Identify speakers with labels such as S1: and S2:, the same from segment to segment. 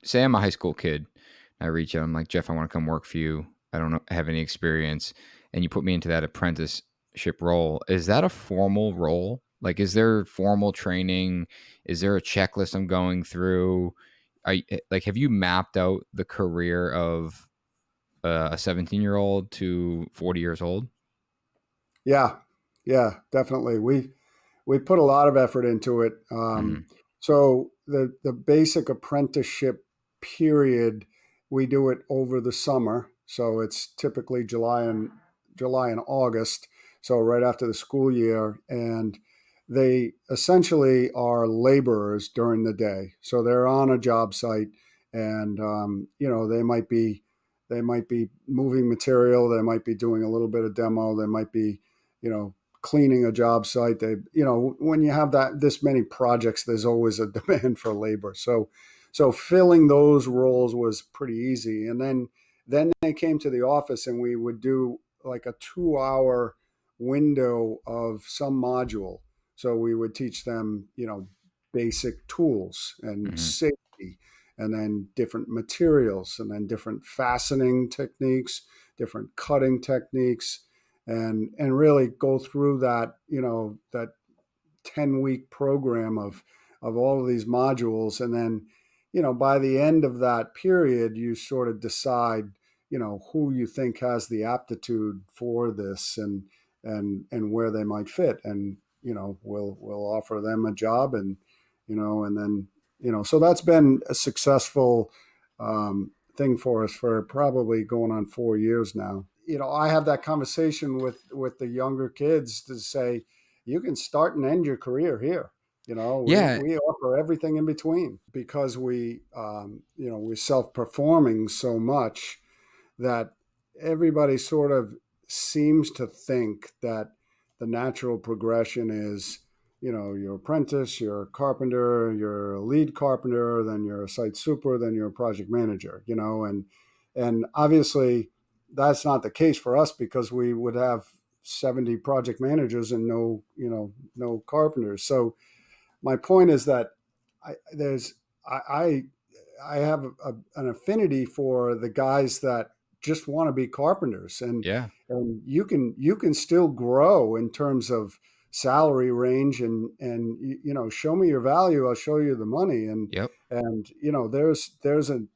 S1: say I'm a high school kid. I reach out. I'm like, Jeff, I want to come work for you. I don't have any experience, and you put me into that apprenticeship role. Is that a formal role? Like, is there formal training? Is there a checklist I'm going through? Like, have you mapped out the career of a 17-year-old to 40 years old?
S2: Yeah, yeah, definitely. We put a lot of effort into it.
S1: Mm-hmm.
S2: So the basic apprenticeship period, we do it over the summer. So it's typically July and August. So right after the school year, and they essentially are laborers during the day. So they're on a job site, and they might be moving material. They might be doing a little bit of demo. They might be, you know, cleaning a job site. When you have this many projects, there's always a demand for labor. So filling those roles was pretty easy. And then they came to the office, and we would do like a 2 hour window of some module. So we would teach them, basic tools and
S1: Mm-hmm.
S2: safety, and then different materials, and then different fastening techniques, different cutting techniques, and really go through that 10-week program of all of these modules. And then, by the end of that period, you sort of decide, who you think has the aptitude for this, and where they might fit. And, we'll offer them a job, and then, so that's been a successful thing for us for probably going on 4 years now. I have that conversation with the younger kids to say, you can start and end your career here. We
S1: Yeah.
S2: we offer everything in between, because we're self-performing so much that everybody sort of seems to think that the natural progression is, you're apprentice, you're a carpenter, you're a lead carpenter, then you're a site super, then you're a project manager, and obviously that's not the case for us, because we would have 70 project managers and no carpenters. So my point is that I I have an affinity for the guys that just want to be carpenters, and
S1: Yeah.
S2: you can still grow in terms of salary range, and show me your value, I'll show you the money. and
S1: Yep.
S2: and there's an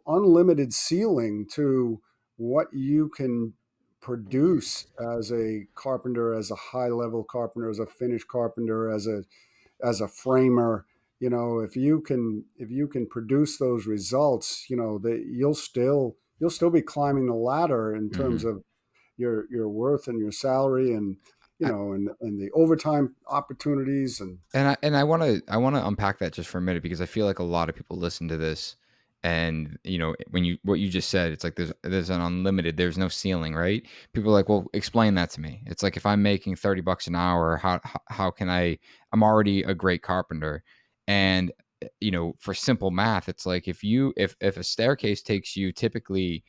S2: unlimited ceiling to what you can produce as a carpenter, as a high level carpenter, as a finished carpenter, as a framer. If you can produce those results, that you'll still be climbing the ladder in terms
S1: Mm-hmm.
S2: of your worth and your salary, and and the overtime opportunities. And
S1: And I want to unpack that just for a minute, because I feel like a lot of people listen to this, and what you just said, it's like there's an unlimited, there's no ceiling, right? People are like, well, explain that to me. It's like, if I'm making $30 an hour, how can I'm already a great carpenter. And for simple math, it's like, if a staircase takes you typically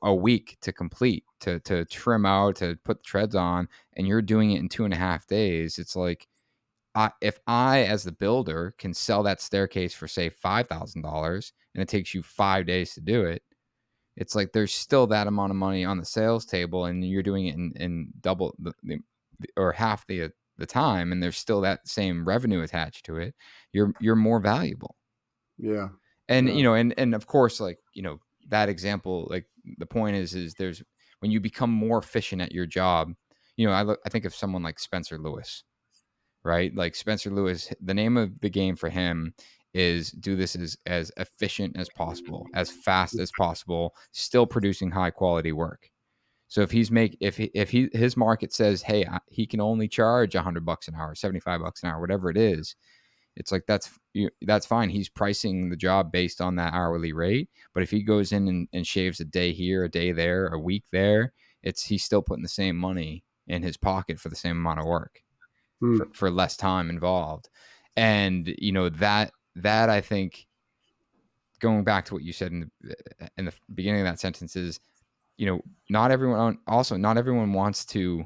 S1: a week to complete, to trim out, to put the treads on, and you're doing it in 2.5 days, it's like, if I, as the builder, can sell that staircase for, say, $5,000, and it takes you 5 days to do it, it's like there's still that amount of money on the sales table, and you're doing it in double or half the time, and there's still that same revenue attached to it. You're more valuable.
S2: yeah,
S1: And
S2: yeah,
S1: and of course, like, that example, like, the point is there's, when you become more efficient at your job, I think of someone like Spencer Lewis, right? Like, Spencer Lewis, the name of the game for him is do this as efficient as possible, as fast as possible, still producing high quality work. So if his market says, hey, he can only charge $100 an hour, $75 an hour, whatever it is, it's like, that's fine. He's pricing the job based on that hourly rate. But if he goes in and shaves a day here, a day there, a week there, he's still putting the same money in his pocket for the same amount of work,
S2: mm,
S1: for less time involved. And that I think, going back to what you said in the beginning of that sentence, is, not everyone wants to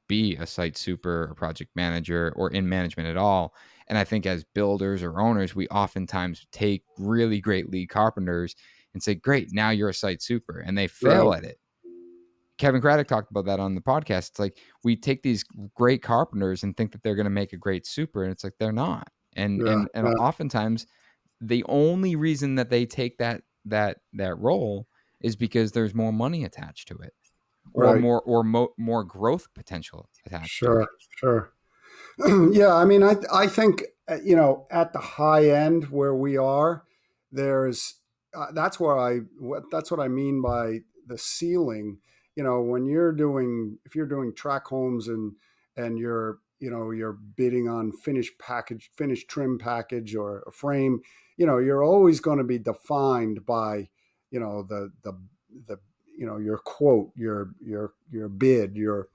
S1: be a site super or project manager or in management at all. And I think as builders or owners, we oftentimes take really great lead carpenters and say, great, now you're a site super. And they fail
S2: Right.
S1: at it. Kevin Craddock talked about that on the podcast. It's like we take these great carpenters and think that they're going to make a great super, and it's like they're not. And
S2: Yeah.
S1: and
S2: Yeah.
S1: oftentimes the only reason that they take that role is because there's more money attached to it, or
S2: Right.
S1: more growth potential attached to
S2: Sure.
S1: it.
S2: Sure. Yeah, I mean, I think at the high end where we are, there's that's what I mean by the ceiling. When you're doing if you're doing track homes and you're bidding on finished trim package or a frame, you're always going to be defined by the your quote, your bid, your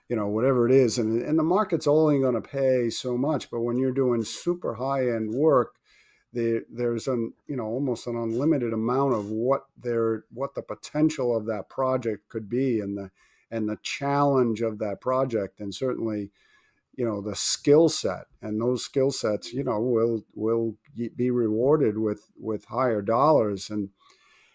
S2: whatever it is, and the market's only going to pay so much. But when you're doing super high end work, there's almost an unlimited amount of what the potential of that project could be, and the challenge of that project, and certainly the skill set, and those skill sets will be rewarded with higher dollars. And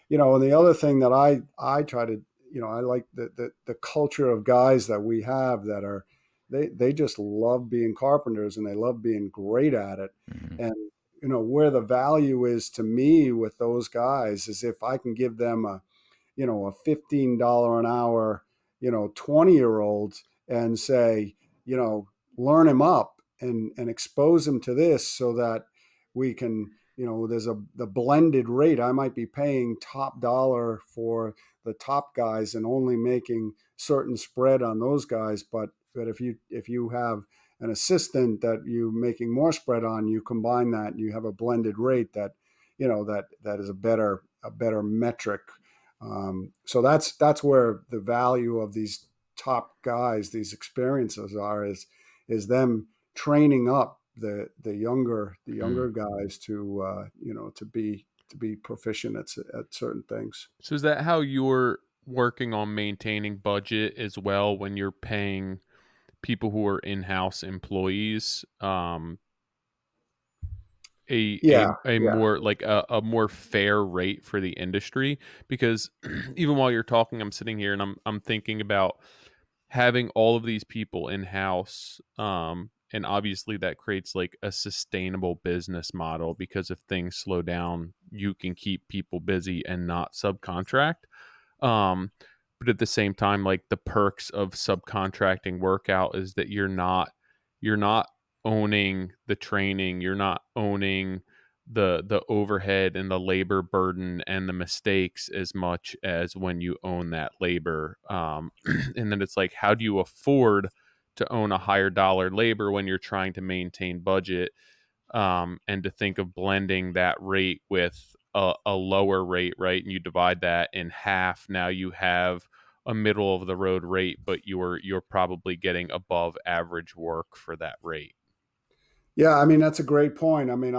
S2: the other thing that I try to, I like the culture of guys that we have that are, they just love being carpenters and they love being great at it.
S1: Mhm.
S2: And where the value is to me with those guys is if I can give them a $15 an hour 20-year-old and say, learn him up and expose him to this so that we can, there's the blended rate. I might be paying top dollar for the top guys and only making certain spread on those guys, but if you have an assistant that you making more spread on, you combine that and you have a blended rate that that is a better metric. So that's where the value of these top guys, these experiences is them training up the younger guys to to be proficient at certain things.
S3: So is that how you're working on maintaining budget as well when you're paying people who are in-house employees,
S2: Yeah,
S3: a
S2: yeah,
S3: more like a more fair rate for the industry? Because even while you're talking, I'm sitting here and I'm thinking about having all of these people in-house, and obviously that creates like a sustainable business model because if things slow down, you can keep people busy and not subcontract. Um, but at the same time, like the perks of subcontracting workout is that you're not owning the training, you're not owning the overhead and the labor burden and the mistakes as much as when you own that labor. And then it's like, how do you afford to own a higher dollar labor when you're trying to maintain budget? And to think of blending that rate with a lower rate, right? And you divide that in half. Now you have a middle of the road rate, but you're probably getting above average work for that rate.
S2: yeah. I mean, that's a great point. I mean,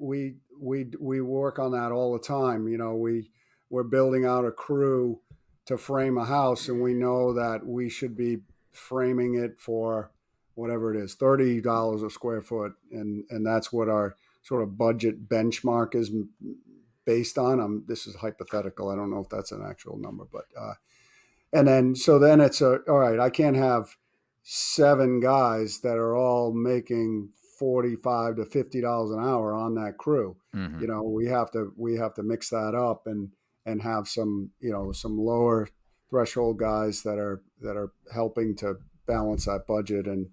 S2: we work on that all the time. We're building out a crew to frame a house, and we know that we should be framing it for whatever it is, $30 a square foot, and that's what our sort of budget benchmark is based on. This is hypothetical. I don't know if that's an actual number, but and then it's all right. I can't have seven guys that are all making $45 to $50 an hour on that crew.
S1: Mhm.
S2: We have to mix that up and have some lower threshold guys that are helping to balance that budget, and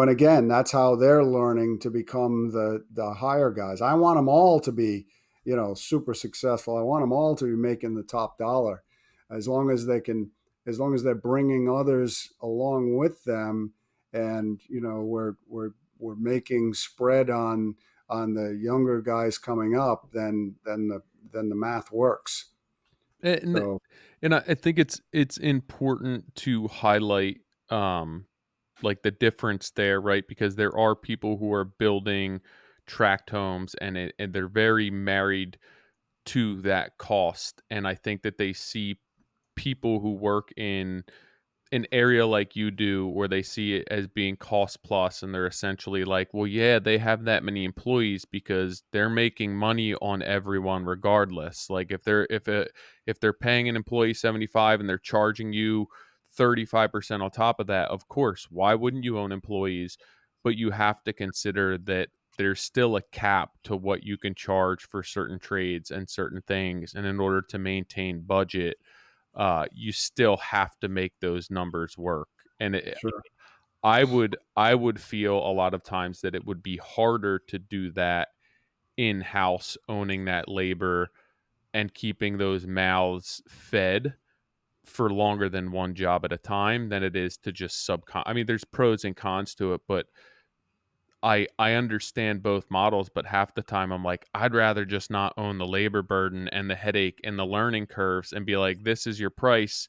S2: again, that's how they're learning to become the higher guys. I want them all to be super successful. I want them all to be making the top dollar, as long as they're bringing others along with them, and we're making spread on the younger guys coming up, then the math works.
S3: And
S2: So
S3: I think it's important to highlight like the difference there, right? Because there are people who are building tract homes and they're very married to that cost. And I think that they see people who work in an area like you do where they see it as being cost plus and they're essentially like, well, yeah, they have that many employees because they're making money on everyone regardless. Like if they're paying an employee 75 and they're charging you 35% on top of that, of course, why wouldn't you own employees? But you have to consider that there's still a cap to what you can charge for certain trades and certain things. And in order to maintain budget, you still have to make those numbers work. And
S2: Sure.
S3: I would feel a lot of times that it would be harder to do that in house, owning that labor and keeping those mouths fed for longer than one job at a time than it is to just subcon. I mean, there's pros and cons to it, but I understand both models, but half the time I'm like, I'd rather just not own the labor burden and the headache and the learning curves and be like, this is your price.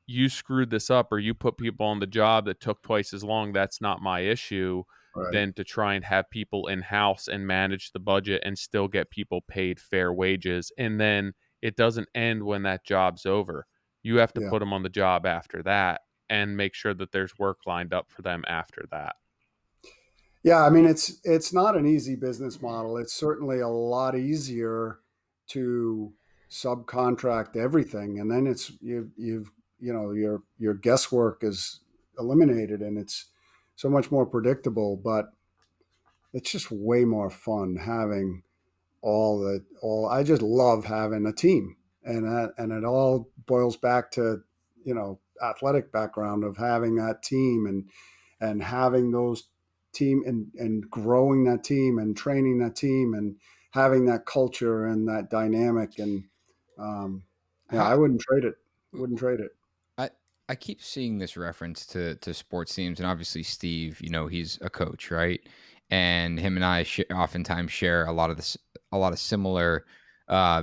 S3: You screwed this up or you put people on the job that took twice as long. That's not my issue.
S2: Right.
S3: Than to try and have people in house and manage the budget and still get people paid fair wages. And then it doesn't end when that job's over. You have to
S2: Yeah.
S3: put them on the job after that and make sure that there's work lined up for them after that.
S2: Yeah, I mean it's not an easy business model. It's certainly a lot easier to subcontract everything, and then it's you've your guesswork is eliminated, and it's so much more predictable. But it's just way more fun having all. I just love having a team, and it all boils back to athletic background of having that team and having those team and growing that team and training that team and having that culture and that dynamic and um, yeah, I
S1: How
S2: wouldn't trade it. Wouldn't trade it.
S1: I I keep seeing this reference to sports teams, and obviously Steve, he's a coach, right? And him and I oftentimes share a lot of similar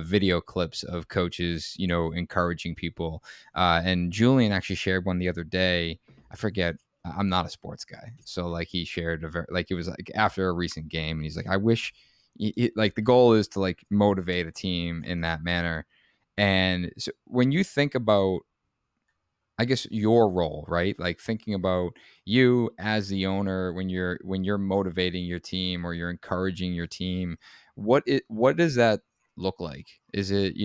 S1: video clips of coaches, encouraging people. And Julian actually shared one the other day. I forget. I'm not a sports guy, so like he shared like it was like after a recent game, and he's like, I wish, like the goal is to like motivate a team in that manner. And so when you think about, I guess, your role, right? Like thinking about you as the owner when you're motivating your team or you're encouraging your team, what does that look like? Is it,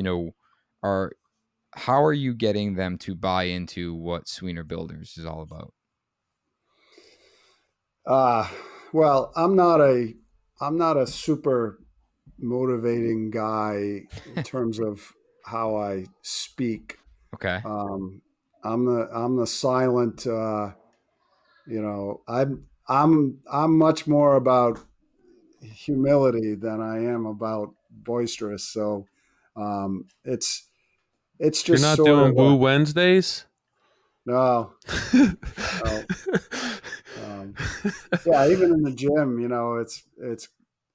S1: are how are you getting them to buy into what Sweenor Builders is all about?
S2: Uh, well, I'm not a super motivating guy in terms of how I speak.
S1: Okay.
S2: Um, I'm the silent. I'm much more about humility than I am about boisterous. So it's
S3: You're
S2: just
S3: not
S2: sort of
S3: doing Woo Wednesdays?
S2: no, no. Um, yeah, even in the gym,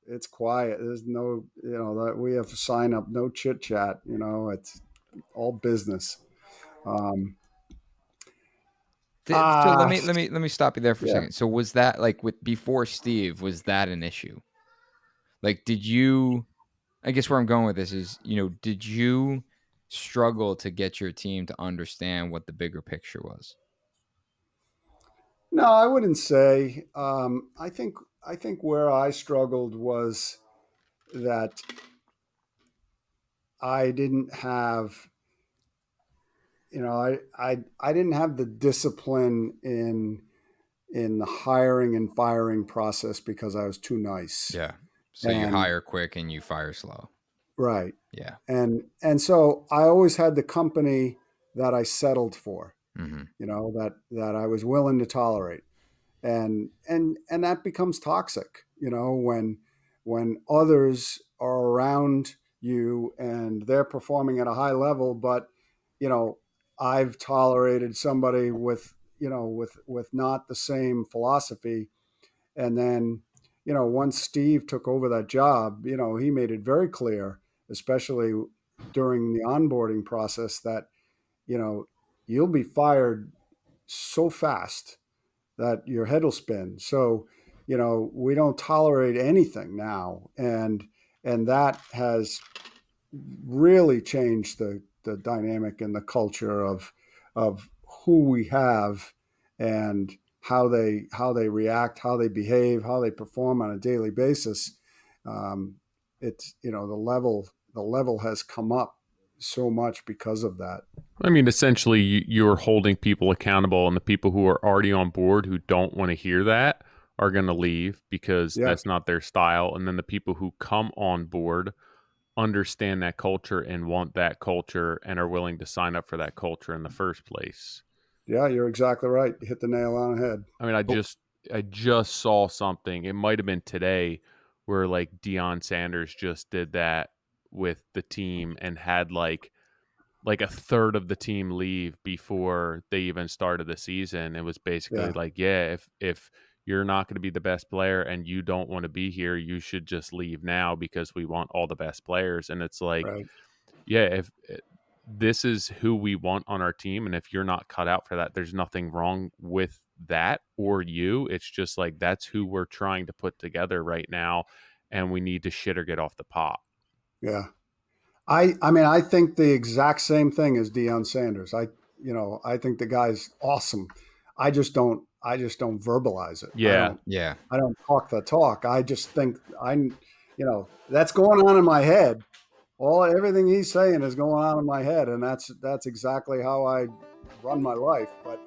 S2: it's quiet. There's no, that we have to sign up, no chit chat. It's all business. Um,
S1: So let
S2: ah,
S1: me stop you there for a
S2: yeah.
S1: second. So was that like with before Steve, was that an issue? Like did you, I guess where I'm going with this is, did you struggle to get your team to understand what the bigger picture was?
S2: No, I wouldn't say. I think where I struggled was that I didn't have, I didn't have the discipline in the hiring and firing process because I was too nice.
S1: Yeah. So you
S2: And
S1: hire quick and you fire slow.
S2: right.
S1: Yeah.
S2: And so I always had the company that I settled for,
S1: Hmm.
S2: that I was willing to tolerate. And that becomes toxic, when others are around you and they're performing at a high level, but you know I've tolerated somebody with not the same philosophy. And then once Steve took over that job, he made it very clear, especially during the onboarding process, that you know you'll be fired so fast that your head will spin. So, we don't tolerate anything now, and that has really changed the dynamic and the culture of who we have and how they react, how they behave, how they perform on a daily basis. It's the level has come up so much because of that.
S3: I mean, essentially, you're holding people accountable, and the people who are already on board who don't want to hear that are going to leave because
S2: Yeah,
S3: that's not their style. And then the people who come on board understand that culture and want that culture and are willing to sign up for that culture in the first place.
S2: yeah, you're exactly right. You hit the nail on the head.
S3: I mean,
S1: Oh,
S3: I just saw something. It might have been today where like Dion Sanders just did that with the team and had like a third of the team leave before they even started the season. It was basically
S2: Yeah,
S3: like, yeah, if you're not going to be the best player and you don't want to be here, you should just leave now because we want all the best players. And it's like,
S2: right.
S3: yeah, if this is who we want on our team, and if you're not cut out for that, there's nothing wrong with that or you. It's just like that's who we're trying to put together right now, and we need to shit or get off the pot.
S2: Yeah. I mean, I think the exact same thing as Deion Sanders. I think the guy's awesome. I just don't verbalize it.
S3: Yeah,
S1: yeah.
S2: I don't talk the talk. I just think that's going on in my head. Everything he's saying is going on in my head, and that's exactly how I run my life. But